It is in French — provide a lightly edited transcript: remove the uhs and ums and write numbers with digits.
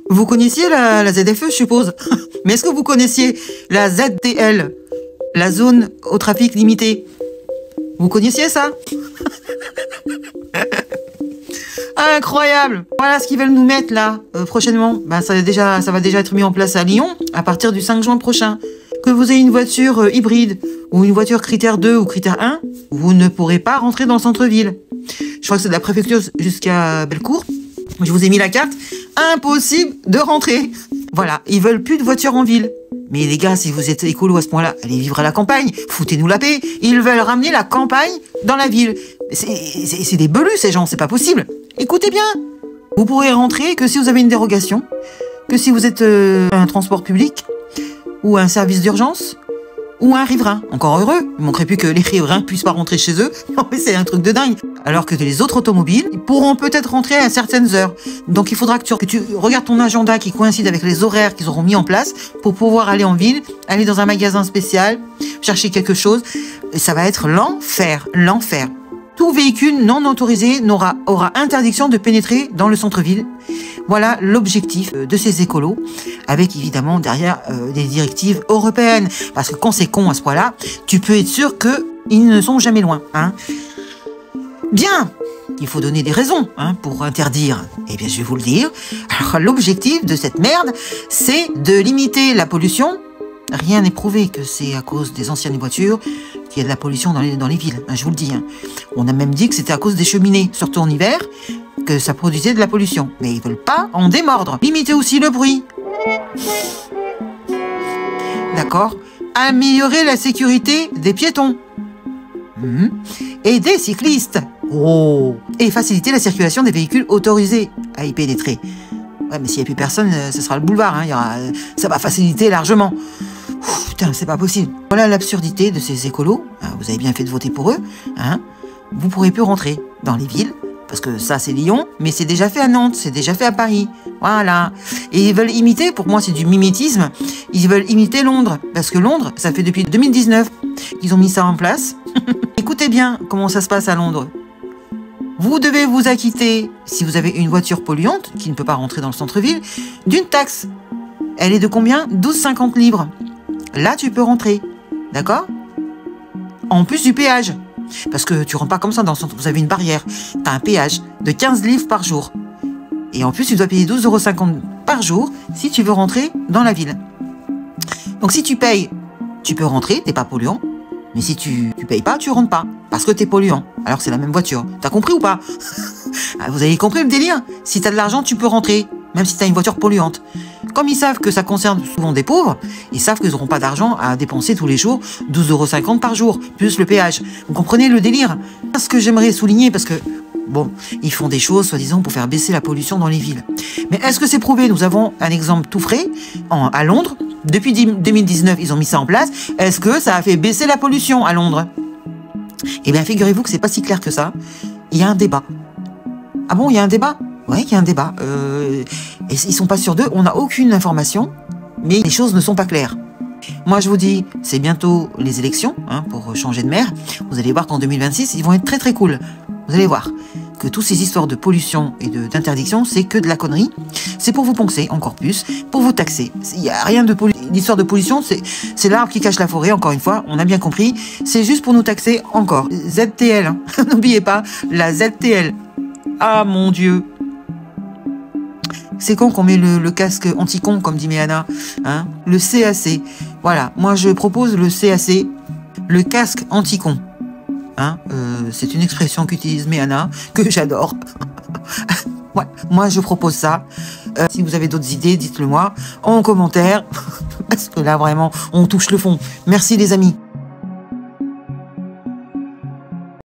Vous connaissiez la ZFE, je suppose. Mais est-ce que vous connaissiez la ZTL, la zone au trafic limité? Vous connaissiez ça? Incroyable! Voilà ce qu'ils veulent nous mettre là, prochainement. Ben, ça va déjà être mis en place à Lyon à partir du 5 juin prochain. Que vous ayez une voiture hybride ou une voiture critère 2 ou critère 1, vous ne pourrez pas rentrer dans le centre-ville. Je crois que c'est de la préfecture jusqu'à Bellecour. Je vous ai mis la carte. Impossible de rentrer. Voilà, ils veulent plus de voitures en ville. Mais les gars, si vous êtes écolo à ce point-là, allez vivre à la campagne, foutez-nous la paix. Ils veulent ramener la campagne dans la ville. C'est des belus, ces gens, c'est pas possible. Écoutez bien, vous pourrez rentrer que si vous avez une dérogation, que si vous êtes un transport public, ou un service d'urgence, ou un riverain. Encore heureux, il manquerait plus que les riverains puissent pas rentrer chez eux. Non mais c'est un truc de dingue. Alors que les autres automobiles pourront peut-être rentrer à certaines heures. Donc il faudra que tu regardes ton agenda qui coïncide avec les horaires qu'ils auront mis en place pour pouvoir aller en ville, aller dans un magasin spécial, chercher quelque chose. Et ça va être l'enfer, l'enfer. Tout véhicule non autorisé aura interdiction de pénétrer dans le centre-ville. Voilà l'objectif de ces écolos, avec évidemment derrière des directives européennes. Parce que quand c'est con à ce point-là, tu peux être sûr qu'ils ne sont jamais loin. Hein. Bien, il faut donner des raisons pour interdire. Eh bien, je vais vous le dire. Alors, l'objectif de cette merde, c'est de limiter la pollution. Rien n'est prouvé que c'est à cause des anciennes voitures qu'il y a de la pollution dans les villes, je vous le dis. On a même dit que c'était à cause des cheminées, surtout en hiver, que ça produisait de la pollution. Mais ils veulent pas en démordre. Limiter aussi le bruit. D'accord. Améliorer la sécurité des piétons. Et des cyclistes. Oh. Et faciliter la circulation des véhicules autorisés à y pénétrer. Ouais, mais s'il n'y a plus personne, ce sera le boulevard. Ça va faciliter largement. Putain, c'est pas possible. Voilà l'absurdité de ces écolos. Vous avez bien fait de voter pour eux. Vous pourrez plus rentrer dans les villes. Parce que ça, c'est Lyon, mais c'est déjà fait à Nantes, c'est déjà fait à Paris. Voilà. Et ils veulent imiter, pour moi, c'est du mimétisme. Ils veulent imiter Londres. Parce que Londres, ça fait depuis 2019 qu'ils ont mis ça en place. Écoutez bien comment ça se passe à Londres. Vous devez vous acquitter, si vous avez une voiture polluante, qui ne peut pas rentrer dans le centre-ville, d'une taxe. Elle est de combien? 12,50 livres. Là, tu peux rentrer. D'accord? En plus du péage. Parce que tu rentres pas comme ça dans le centre. Vous avez une barrière. Tu as un péage de 15 livres par jour. Et en plus, tu dois payer 12,50 € par jour si tu veux rentrer dans la ville. Donc, si tu payes, tu peux rentrer, t'es pas polluant. Mais si tu payes pas, tu rentres pas. Parce que t'es polluant. Alors c'est la même voiture. T'as compris ou pas? Vous avez compris le délire? Si t'as de l'argent, tu peux rentrer. Même si t'as une voiture polluante. Comme ils savent que ça concerne souvent des pauvres, ils savent qu'ils n'auront pas d'argent à dépenser tous les jours, 12,50 € par jour, plus le péage. Vous comprenez le délire? Ce que j'aimerais souligner, parce que, bon, ils font des choses, soi-disant, pour faire baisser la pollution dans les villes. Mais est-ce que c'est prouvé? Nous avons un exemple tout frais, à Londres. Depuis 2019, ils ont mis ça en place. Est-ce que ça a fait baisser la pollution à Londres? Eh bien, figurez-vous que c'est pas si clair que ça. Il y a un débat. Ah bon, il y a un débat? Ouais, il y a un débat. Et ils sont pas sûrs d'eux. On n'a aucune information, mais les choses ne sont pas claires. Moi, je vous dis, c'est bientôt les élections pour changer de maire. Vous allez voir qu'en 2026, ils vont être très très cool. Vous allez voir que toutes ces histoires de pollution et d'interdiction, c'est que de la connerie. C'est pour vous poncer encore plus, pour vous taxer. Il n'y a rien de l'histoire de pollution, c'est l'arbre qui cache la forêt, encore une fois, on a bien compris. C'est juste pour nous taxer encore. ZTL, n'oubliez pas, la ZTL. Ah mon Dieu. C'est con qu'on met le casque anti-con, comme dit Méana. Le CAC. Voilà, moi je propose le CAC, le casque anti-con. C'est une expression qu'utilise Méana, que j'adore. Ouais, moi je propose ça. Si vous avez d'autres idées, dites-le moi en commentaire. Parce que là vraiment, on touche le fond. Merci les amis.